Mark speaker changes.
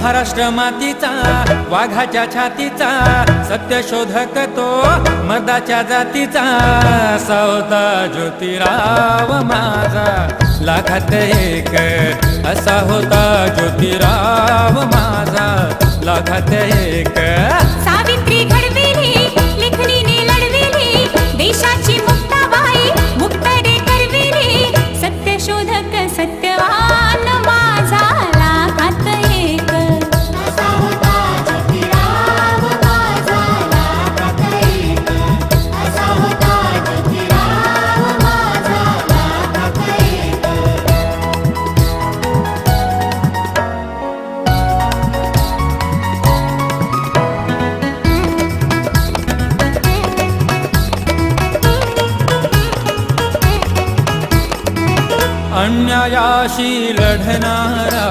Speaker 1: महाराष्ट्र मातीचा वाघाच्या छातीचा सत्यशोधक तो मर्दाच्या जातीचा सावता ज्योतिराव माझा लाखात एक असा होता ज्योतिराव माझा लाखात एक
Speaker 2: सावित्री घडविली लेखणीने लढविली देशाची मुक्ताबाई मुक्तडे करविली सत्यशोधक सत्यवान माझा लाखात एक
Speaker 3: असा होता ज्योतिराव माझा लाखात एक असा होता ज्योतिराव माझा लाखात एक
Speaker 1: अन्यायाशी लढणारा